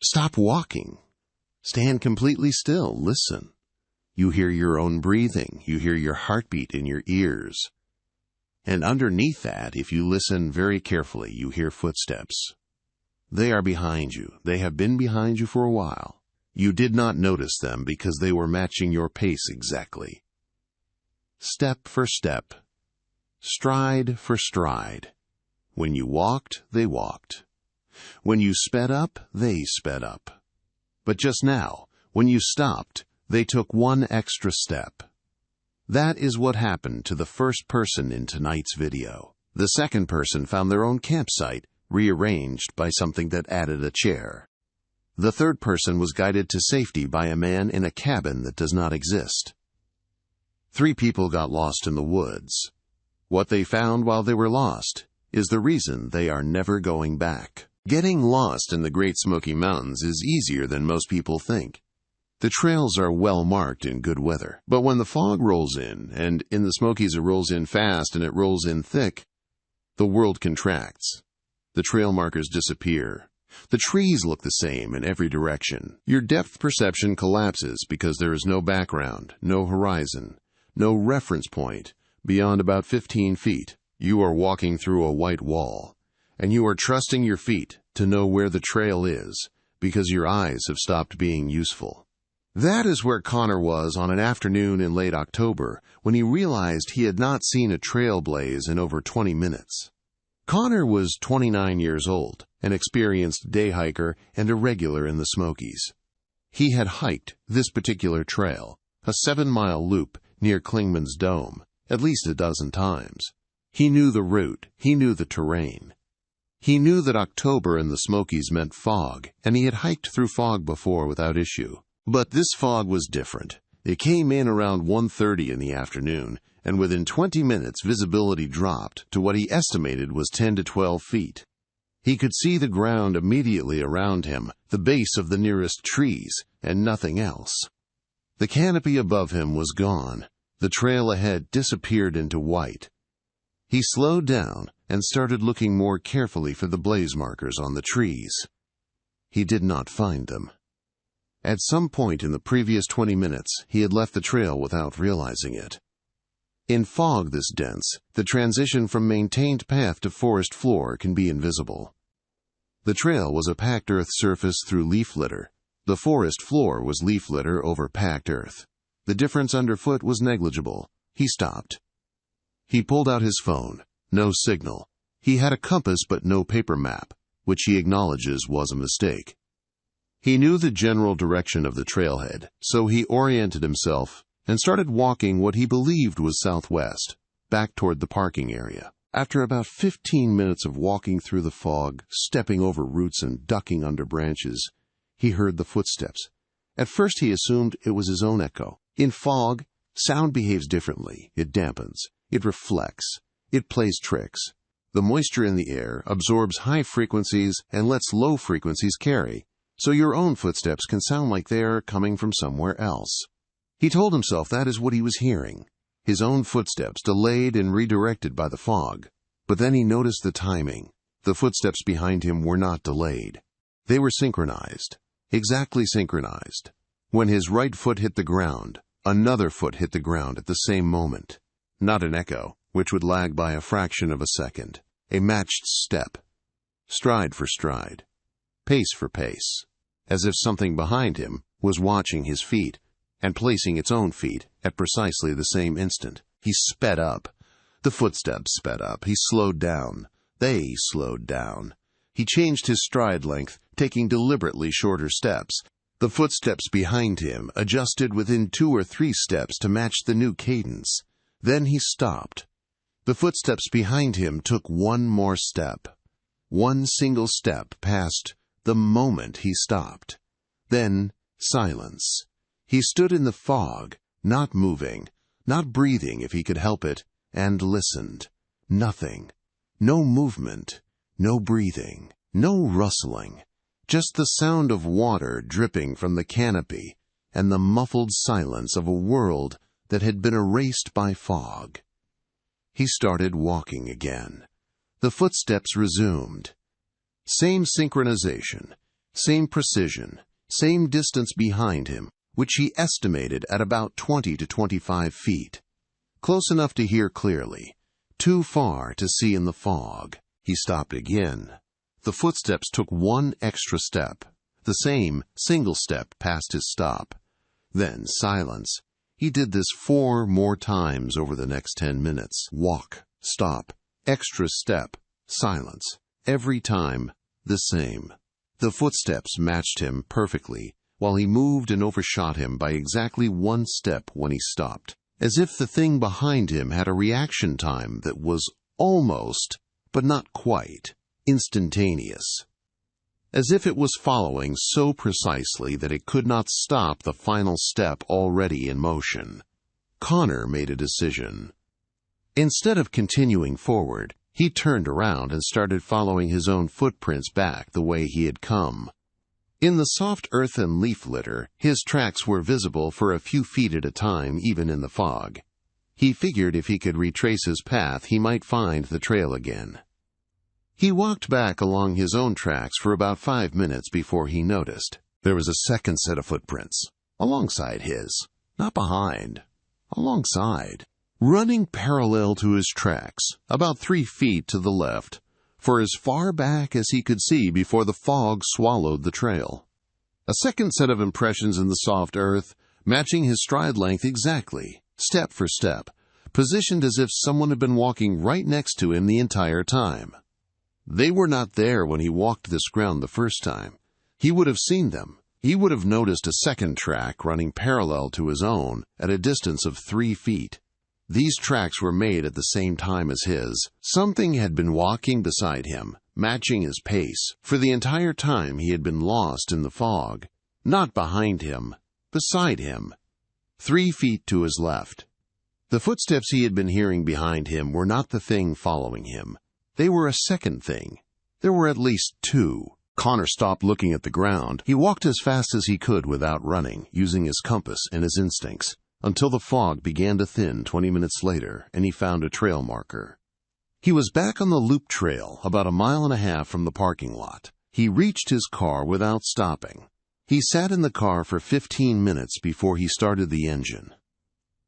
Stop walking. Stand completely still. Listen. You hear your own breathing. You hear your heartbeat in your ears. And underneath that, if you listen very carefully, you hear footsteps. They are behind you. They have been behind you for a while. You did not notice them because they were matching your pace exactly. Step for step. Stride for stride. When you walked, they walked. When you sped up, they sped up. But just now, when you stopped, they took one extra step. That is what happened to the first person in tonight's video. The second person found their own campsite, rearranged by something that added a chair. The third person was guided to safety by a man in a cabin that does not exist. 3 people got lost in the woods. What they found while they were lost is the reason they are never going back. Getting lost in the Great Smoky Mountains is easier than most people think. The trails are well marked in good weather, but when the fog rolls in, and in the Smokies it rolls in fast and it rolls in thick, the world contracts. The trail markers disappear. The trees look the same in every direction. Your depth perception collapses because there is no background, no horizon, no reference point beyond about 15 feet. You are walking through a white wall, and you are trusting your feet to know where the trail is because your eyes have stopped being useful. That is where Connor was on an afternoon in late October when he realized he had not seen a trail blaze in over 20 minutes. Connor was 29 years old, an experienced day hiker and a regular in the Smokies. He had hiked this particular trail, a 7-mile loop near Clingman's Dome, at least a dozen times. He knew the route, he knew the terrain. He knew that October in the Smokies meant fog, and he had hiked through fog before without issue. But this fog was different. It came in around 1:30 in the afternoon, and within 20 minutes visibility dropped to what he estimated was 10 to 12 feet. He could see the ground immediately around him, the base of the nearest trees, and nothing else. The canopy above him was gone. The trail ahead disappeared into white. He slowed down and started looking more carefully for the blaze markers on the trees. He did not find them. At some point in the previous 20 minutes, he had left the trail without realizing it. In fog this dense, the transition from maintained path to forest floor can be invisible. The trail was a packed earth surface through leaf litter. The forest floor was leaf litter over packed earth. The difference underfoot was negligible. He stopped. He pulled out his phone. No signal. He had a compass but no paper map, which he acknowledges was a mistake. He knew the general direction of the trailhead, so he oriented himself and started walking what he believed was southwest, back toward the parking area. After about 15 minutes of walking through the fog, stepping over roots and ducking under branches, he heard the footsteps. At first he assumed it was his own echo. In fog, sound behaves differently. It dampens. It reflects. It plays tricks. The moisture in the air absorbs high frequencies and lets low frequencies carry, so your own footsteps can sound like they are coming from somewhere else. He told himself that is what he was hearing, his own footsteps delayed and redirected by the fog. But then he noticed the timing. The footsteps behind him were not delayed. They were synchronized, exactly synchronized. When his right foot hit the ground, another foot hit the ground at the same moment. Not an echo, which would lag by a fraction of a second. A matched step. Stride for stride. Pace for pace. As if something behind him was watching his feet and placing its own feet at precisely the same instant. He sped up. The footsteps sped up. He slowed down. They slowed down. He changed his stride length, taking deliberately shorter steps. The footsteps behind him adjusted within 2 or 3 steps to match the new cadence. Then he stopped. The footsteps behind him took one more step. One single step past the moment he stopped. Then silence. He stood in the fog, not moving, not breathing if he could help it, and listened. Nothing. No movement. No breathing. No rustling. Just the sound of water dripping from the canopy and the muffled silence of a world that had been erased by fog. He started walking again. The footsteps resumed. Same synchronization, same precision, same distance behind him, which he estimated at about 20 to 25 feet. Close enough to hear clearly, too far to see in the fog. He stopped again. The footsteps took one extra step, the same single step past his stop. Then silence. He did this 4 more times over the next 10 minutes. Walk, stop, extra step, silence. Every time, the same. The footsteps matched him perfectly, while he moved and overshot him by exactly 1 step when he stopped, as if the thing behind him had a reaction time that was almost, but not quite, instantaneous. As if it was following so precisely that it could not stop the final step already in motion. Connor made a decision. Instead of continuing forward, he turned around and started following his own footprints back the way he had come. In the soft earth and leaf litter, his tracks were visible for a few feet at a time, even in the fog. He figured if he could retrace his path, he might find the trail again. He walked back along his own tracks for about 5 minutes before he noticed there was a second set of footprints, alongside his, not behind, alongside, running parallel to his tracks, about 3 feet to the left, for as far back as he could see before the fog swallowed the trail. A second set of impressions in the soft earth, matching his stride length exactly, step for step, positioned as if someone had been walking right next to him the entire time. They were not there when he walked this ground the first time. He would have seen them. He would have noticed a second track running parallel to his own at a distance of 3 feet. These tracks were made at the same time as his. Something had been walking beside him, matching his pace, for the entire time he had been lost in the fog. Not behind him, beside him. 3 feet to his left. The footsteps he had been hearing behind him were not the thing following him. They were a second thing. There were at least 2. Connor stopped looking at the ground. He walked as fast as he could without running, using his compass and his instincts, until the fog began to thin 20 minutes later and he found a trail marker. He was back on the loop trail about 1.5 miles from the parking lot. He reached his car without stopping. He sat in the car for 15 minutes before he started the engine.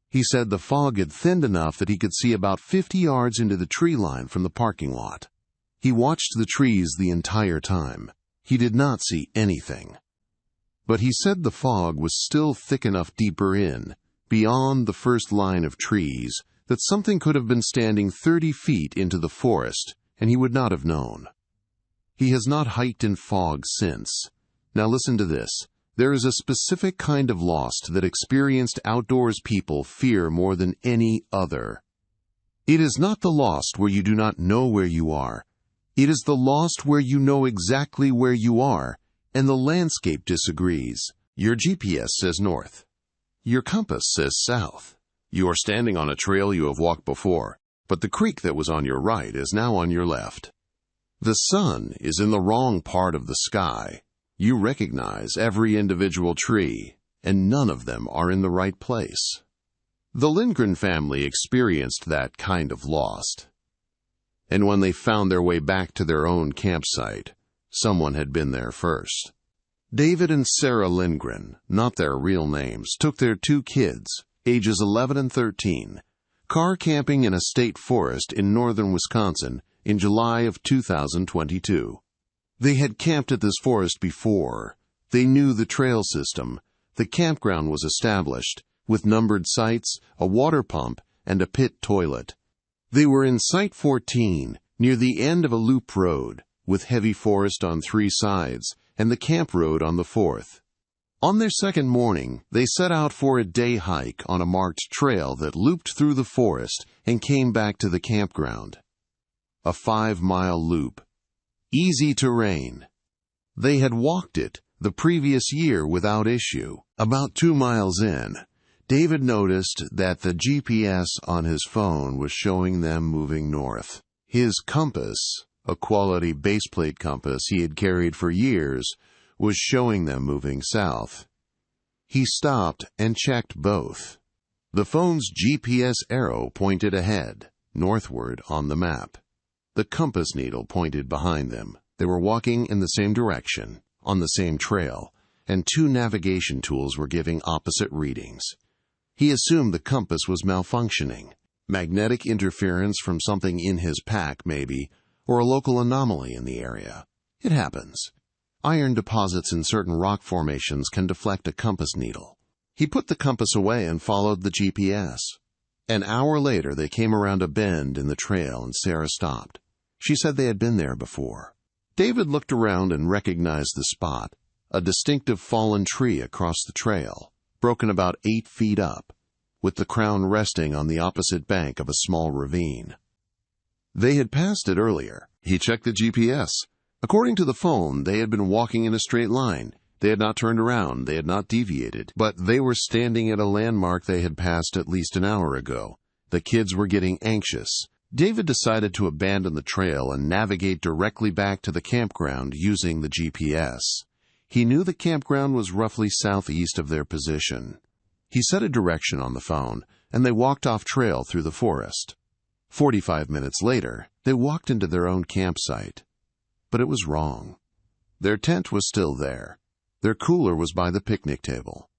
He said the fog had thinned enough that he could see about 50 yards into the tree line from the parking lot. He watched the trees the entire time. He did not see anything. But he said the fog was still thick enough deeper in, beyond the first line of trees, that something could have been standing 30 feet into the forest, and he would not have known. He has not hiked in fog since. Now listen to this. There is a specific kind of lost that experienced outdoors people fear more than any other. It is not the lost where you do not know where you are. It is the lost where you know exactly where you are, and the landscape disagrees. Your GPS says north. Your compass says south. You are standing on a trail you have walked before, but the creek that was on your right is now on your left. The sun is in the wrong part of the sky. You recognize every individual tree, and none of them are in the right place. The Lindgren family experienced that kind of lost. And when they found their way back to their own campsite, someone had been there first. David and Sarah Lindgren, not their real names, took their 2 kids, ages 11 and 13, car camping in a state forest in northern Wisconsin in July of 2022. They had camped at this forest before. They knew the trail system. The campground was established, with numbered sites, a water pump, and a pit toilet. They were in Site 14, near the end of a loop road, with heavy forest on 3 sides, and the camp road on the 4th. On their second morning, they set out for a day hike on a marked trail that looped through the forest and came back to the campground. A 5-mile loop. Easy terrain. They had walked it the previous year without issue. About 2 miles in, David noticed that the GPS on his phone was showing them moving north. His compass, a quality baseplate compass he had carried for years, was showing them moving south. He stopped and checked both. The phone's GPS arrow pointed ahead, northward on the map. The compass needle pointed behind them. They were walking in the same direction, on the same trail, and 2 navigation tools were giving opposite readings. He assumed the compass was malfunctioning. Magnetic interference from something in his pack, maybe, or a local anomaly in the area. It happens. Iron deposits in certain rock formations can deflect a compass needle. He put the compass away and followed the GPS. An hour later, they came around a bend in the trail and Sarah stopped. She said they had been there before. David looked around and recognized the spot, a distinctive fallen tree across the trail, broken about 8 feet up, with the crown resting on the opposite bank of a small ravine. They had passed it earlier. He checked the GPS. According to the phone, they had been walking in a straight line. They had not turned around, they had not deviated, but they were standing at a landmark they had passed at least an hour ago. The kids were getting anxious. David decided to abandon the trail and navigate directly back to the campground using the GPS. He knew the campground was roughly southeast of their position. He set a direction on the phone, and they walked off trail through the forest. 45 minutes later, they walked into their own campsite. But it was wrong. Their tent was still there. Their cooler was by the picnic table.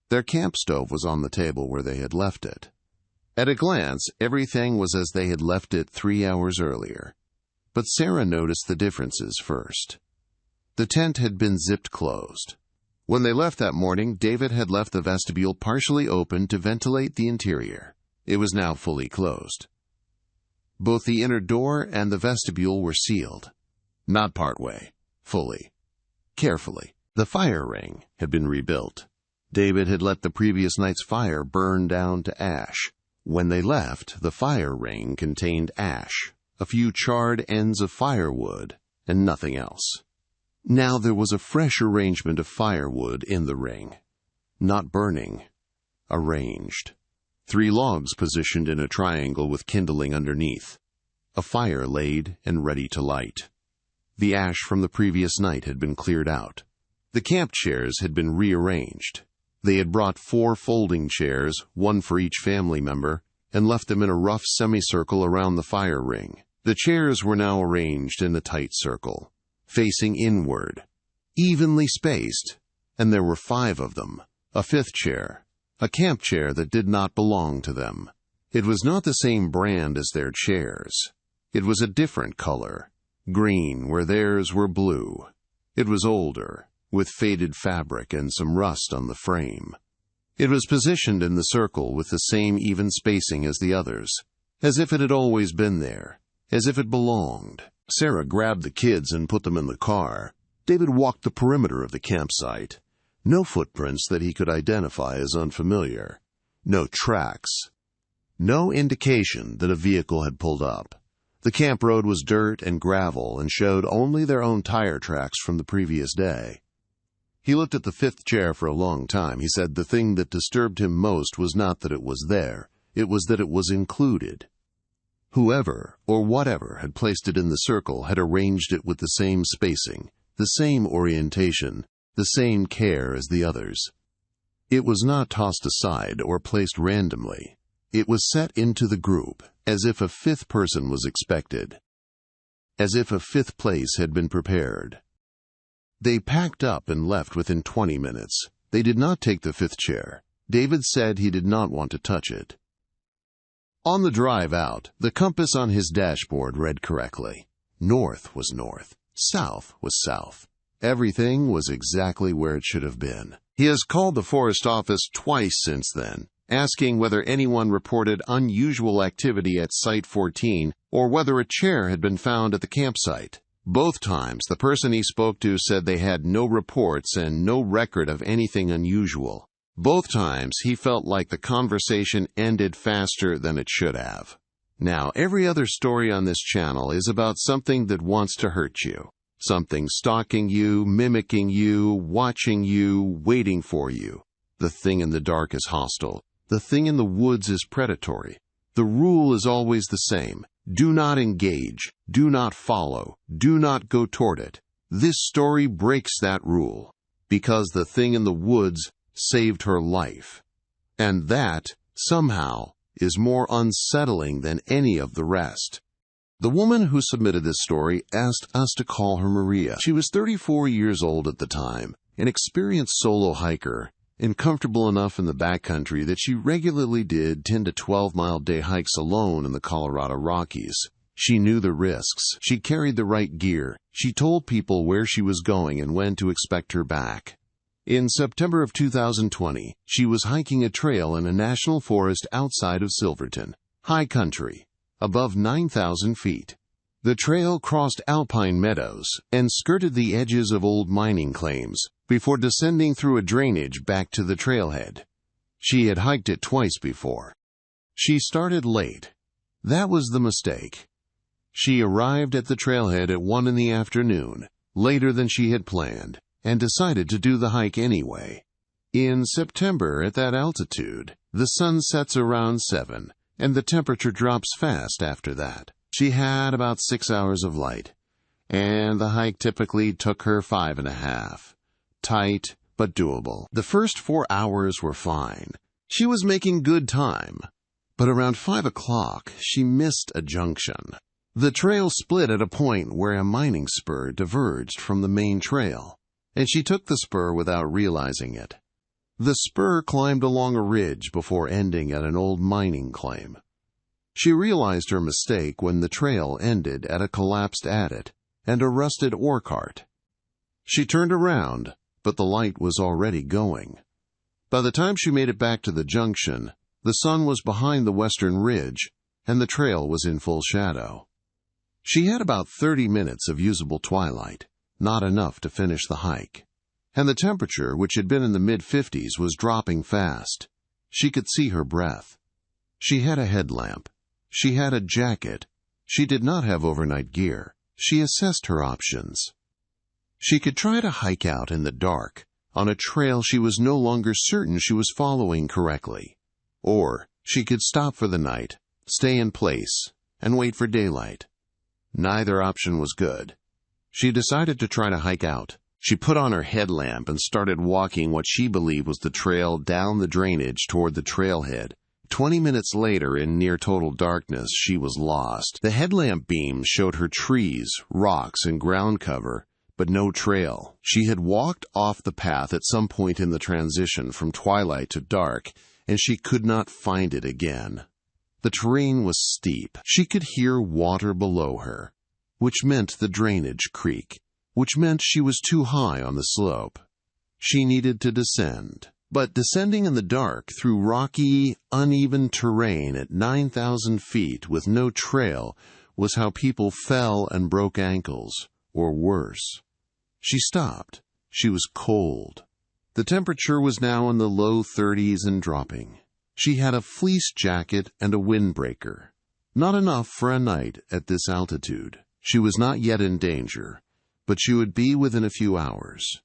Their camp stove was on the table where they had left it. At a glance, everything was as they had left it 3 hours earlier. But Sarah noticed the differences first. The tent had been zipped closed. When they left that morning, David had left the vestibule partially open to ventilate the interior. It was now fully closed. Both the inner door and the vestibule were sealed. Not partway, fully. Carefully. The fire ring had been rebuilt. David had let the previous night's fire burn down to ash. When they left, the fire ring contained ash, a few charred ends of firewood, and nothing else. Now there was a fresh arrangement of firewood in the ring. Not burning. Arranged. 3 logs positioned in a triangle with kindling underneath. A fire laid and ready to light. The ash from the previous night had been cleared out. The camp chairs had been rearranged. They had brought 4 folding chairs, 1 for each family member, and left them in a rough semicircle around the fire ring. The chairs were now arranged in a tight circle, facing inward, evenly spaced, and there were 5 of them. A 5th chair, a camp chair that did not belong to them. It was not the same brand as their chairs. It was a different color, green where theirs were blue. It was older, with faded fabric and some rust on the frame. It was positioned in the circle with the same even spacing as the others, as if it had always been there, as if it belonged. Sarah grabbed the kids and put them in the car. David walked the perimeter of the campsite. No footprints that he could identify as unfamiliar. No tracks. No indication that a vehicle had pulled up. The camp road was dirt and gravel and showed only their own tire tracks from the previous day. He looked at the 5th chair for a long time. He said the thing that disturbed him most was not that it was there, it was that it was included. Whoever or whatever had placed it in the circle had arranged it with the same spacing, the same orientation, the same care as the others. It was not tossed aside or placed randomly. It was set into the group, as if a 5th person was expected, as if a 5th place had been prepared. They packed up and left within 20 minutes. They did not take the 5th chair. David said he did not want to touch it. On the drive out, the compass on his dashboard read correctly. North was north. South was south. Everything was exactly where it should have been. He has called the forest office twice since then, asking whether anyone reported unusual activity at Site 14 or whether a chair had been found at the campsite. Both times, the person he spoke to said they had no reports and no record of anything unusual. Both times, he felt like the conversation ended faster than it should have. Now, every other story on this channel is about something that wants to hurt you. Something stalking you, mimicking you, watching you, waiting for you. The thing in the dark is hostile. The thing in the woods is predatory. The rule is always the same. Do not engage. Do not follow. Do not go toward it. This story breaks that rule, because the thing in the woods saved her life. And that, somehow, is more unsettling than any of the rest. The woman who submitted this story asked us to call her Maria. She was 34 years old at the time, an experienced solo hiker, and comfortable enough in the backcountry that she regularly did 10 to 12-mile day hikes alone in the Colorado Rockies. She knew the risks. She carried the right gear. She told people where she was going and when to expect her back. In September of 2020, she was hiking a trail in a national forest outside of Silverton, high country, above 9,000 feet. The trail crossed alpine meadows and skirted the edges of old mining claims before descending through a drainage back to the trailhead. She had hiked it twice before. She started late. That was the mistake. She arrived at the trailhead at 1 in the afternoon, later than she had planned, and decided to do the hike anyway. In September, at that altitude, the sun sets around 7, and the temperature drops fast after that. She had about 6 hours of light, and the hike typically took her 5.5. Tight, but doable. The first 4 hours were fine. She was making good time. But around 5 o'clock, she missed a junction. The trail split at a point where a mining spur diverged from the main trail, and she took the spur without realizing it. The spur climbed along a ridge before ending at an old mining claim. She realized her mistake when the trail ended at a collapsed adit and a rusted ore cart. She turned around, but the light was already going. By the time she made it back to the junction, the sun was behind the western ridge, and the trail was in full shadow. She had about 30 minutes of usable twilight, not enough to finish the hike. And the temperature, which had been in the mid-50s, was dropping fast. She could see her breath. She had a headlamp. She had a jacket. She did not have overnight gear. She assessed her options. She could try to hike out in the dark, on a trail she was no longer certain she was following correctly. Or she could stop for the night, stay in place, and wait for daylight. Neither option was good. She decided to try to hike out. She put on her headlamp and started walking what she believed was the trail down the drainage toward the trailhead. 20 minutes later, in near total darkness, she was lost. The headlamp beam showed her trees, rocks, and ground cover, but no trail. She had walked off the path at some point in the transition from twilight to dark, and she could not find it again. The terrain was steep. She could hear water below her, which meant the drainage creek, which meant she was too high on the slope. She needed to descend. But descending in the dark through rocky, uneven terrain at 9,000 feet with no trail was how people fell and broke ankles, or worse. She stopped. She was cold. The temperature was now in the low 30s and dropping. She had a fleece jacket and a windbreaker. Not enough for a night at this altitude. She was not yet in danger, but she would be within a few hours.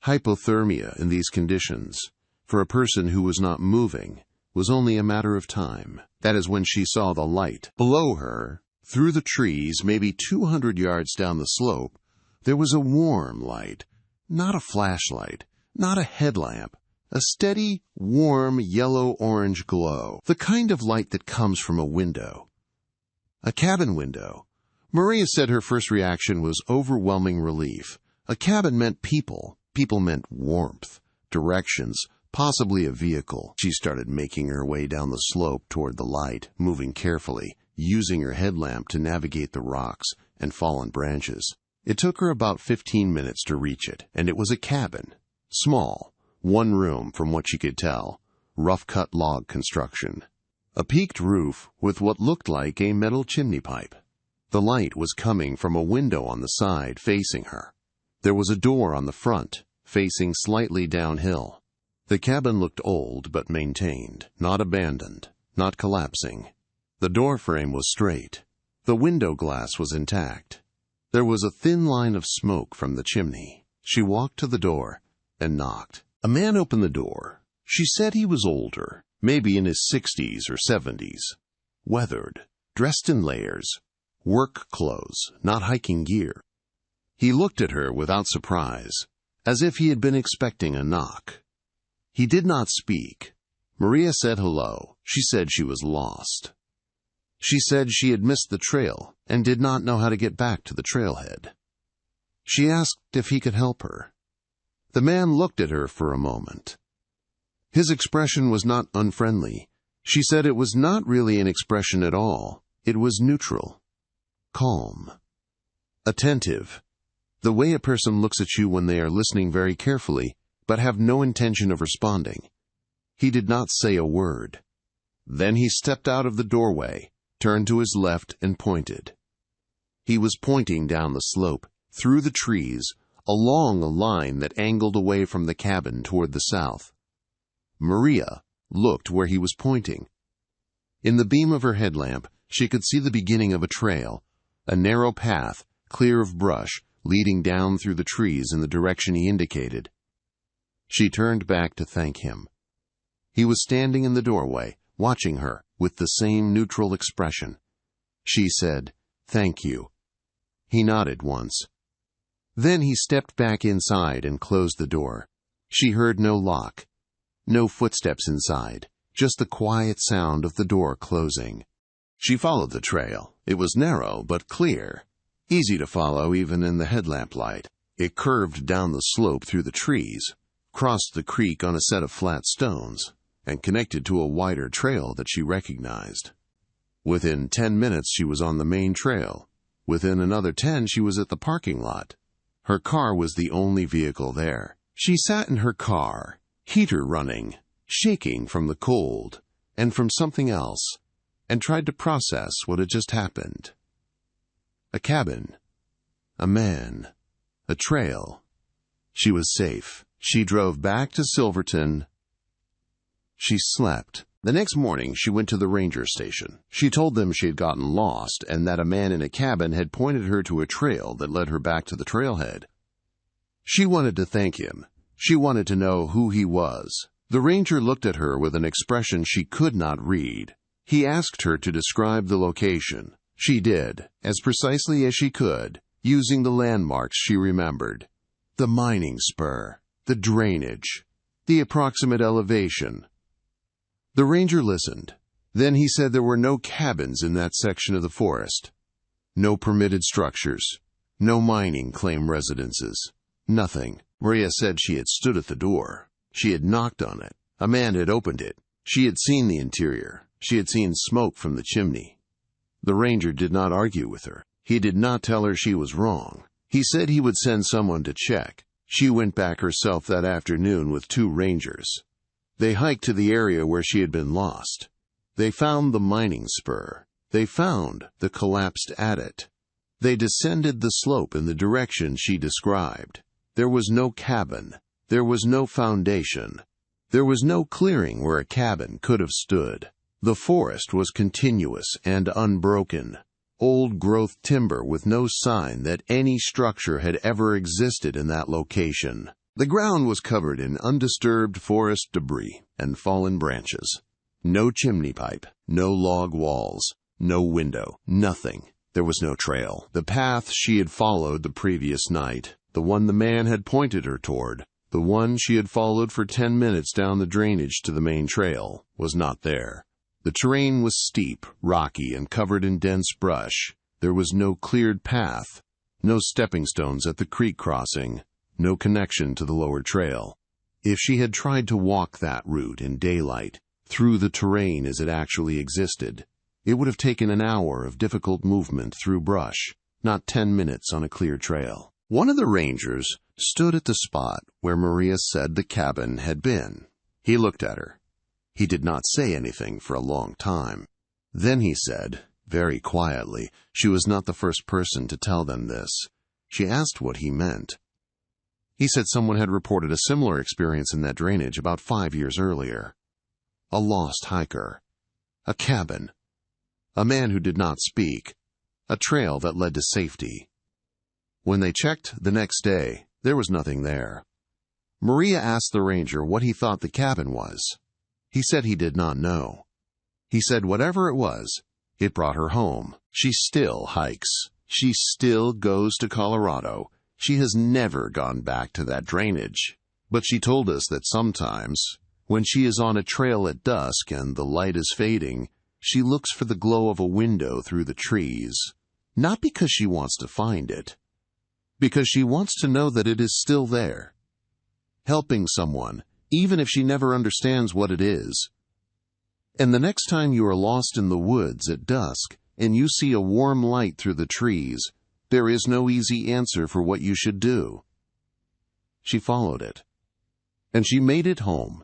Hypothermia in these conditions, for a person who was not moving, was only a matter of time. That is when she saw the light. Below her, through the trees, maybe 200 yards down the slope, there was a warm light, not a flashlight, not a headlamp, a steady, warm, yellow-orange glow, the kind of light that comes from a window. A cabin window. Maria said her first reaction was overwhelming relief. A cabin meant people. People meant warmth, directions, possibly a vehicle. She started making her way down the slope toward the light, moving carefully, using her headlamp to navigate the rocks and fallen branches. It took her about 15 minutes to reach it, and it was a cabin. Small, one room from what she could tell, rough-cut log construction. A peaked roof with what looked like a metal chimney pipe. The light was coming from a window on the side facing her. There was a door on the front, facing slightly downhill. The cabin looked old but maintained, not abandoned, not collapsing. The door frame was straight. The window glass was intact. There was a thin line of smoke from the chimney. She walked to the door and knocked. A man opened the door. She said he was older, maybe in his 60s or 70s. Weathered, dressed in layers, work clothes, not hiking gear. He looked at her without surprise, as if he had been expecting a knock. He did not speak. Maria said hello. She said she was lost. She said she had missed the trail and did not know how to get back to the trailhead. She asked if he could help her. The man looked at her for a moment. His expression was not unfriendly. She said it was not really an expression at all. It was neutral, calm, attentive, the way a person looks at you when they are listening very carefully but have no intention of responding. He did not say a word. Then he stepped out of the doorway, turned to his left, and pointed. He was pointing down the slope, through the trees, along a line that angled away from the cabin toward the south. Maria looked where he was pointing. In the beam of her headlamp, she could see the beginning of a trail, a narrow path, clear of brush, leading down through the trees in the direction he indicated. She turned back to thank him. He was standing in the doorway, watching her, with the same neutral expression. She said, "Thank you." He nodded once. Then he stepped back inside and closed the door. She heard no lock, no footsteps inside, just the quiet sound of the door closing. She followed the trail. It was narrow but clear, easy to follow even in the headlamp light. It curved down the slope through the trees, crossed the creek on a set of flat stones, and connected to a wider trail that she recognized. Within 10 minutes she was on the main trail. Within another 10 she was at the parking lot. Her car was the only vehicle there. She sat in her car, heater running, shaking from the cold and from something else, and tried to process what had just happened. A cabin, a man, a trail. She was safe. She drove back to Silverton. She slept. The next morning, she went to the ranger station. She told them she had gotten lost and that a man in a cabin had pointed her to a trail that led her back to the trailhead. She wanted to thank him. She wanted to know who he was. The ranger looked at her with an expression she could not read. He asked her to describe the location. She did, as precisely as she could, using the landmarks she remembered. The mining spur, the drainage, the approximate elevation. The ranger listened. Then he said there were no cabins in that section of the forest. No permitted structures. No mining claim residences. Nothing. Maria said she had stood at the door. She had knocked on it. A man had opened it. She had seen the interior. She had seen smoke from the chimney. The ranger did not argue with her. He did not tell her she was wrong. He said he would send someone to check. She went back herself that afternoon with 2 rangers. They hiked to the area where she had been lost. They found the mining spur. They found the collapsed adit. They descended the slope in the direction she described. There was no cabin. There was no foundation. There was no clearing where a cabin could have stood. The forest was continuous and unbroken. Old-growth timber with no sign that any structure had ever existed in that location. The ground was covered in undisturbed forest debris and fallen branches. No chimney pipe, no log walls, no window, nothing. There was no trail. The path she had followed the previous night, the one the man had pointed her toward, the one she had followed for 10 minutes down the drainage to the main trail, was not there. The terrain was steep, rocky, and covered in dense brush. There was no cleared path, no stepping stones at the creek crossing, no connection to the lower trail. If she had tried to walk that route in daylight, through the terrain as it actually existed, it would have taken an hour of difficult movement through brush, not 10 minutes on a clear trail. One of the rangers stood at the spot where Maria said the cabin had been. He looked at her. He did not say anything for a long time. Then he said, very quietly, she was not the first person to tell them this. She asked what he meant. He said someone had reported a similar experience in that drainage about 5 years earlier. A lost hiker. A cabin. A man who did not speak. A trail that led to safety. When they checked the next day, there was nothing there. Maria asked the ranger what he thought the cabin was. He said he did not know. He said whatever it was, it brought her home. She still hikes. She still goes to Colorado. She has never gone back to that drainage. But she told us that sometimes, when she is on a trail at dusk and the light is fading, she looks for the glow of a window through the trees, not because she wants to find it, because she wants to know that it is still there, helping someone, even if she never understands what it is. And the next time you are lost in the woods at dusk and you see a warm light through the trees, there is no easy answer for what you should do. She followed it, and she made it home,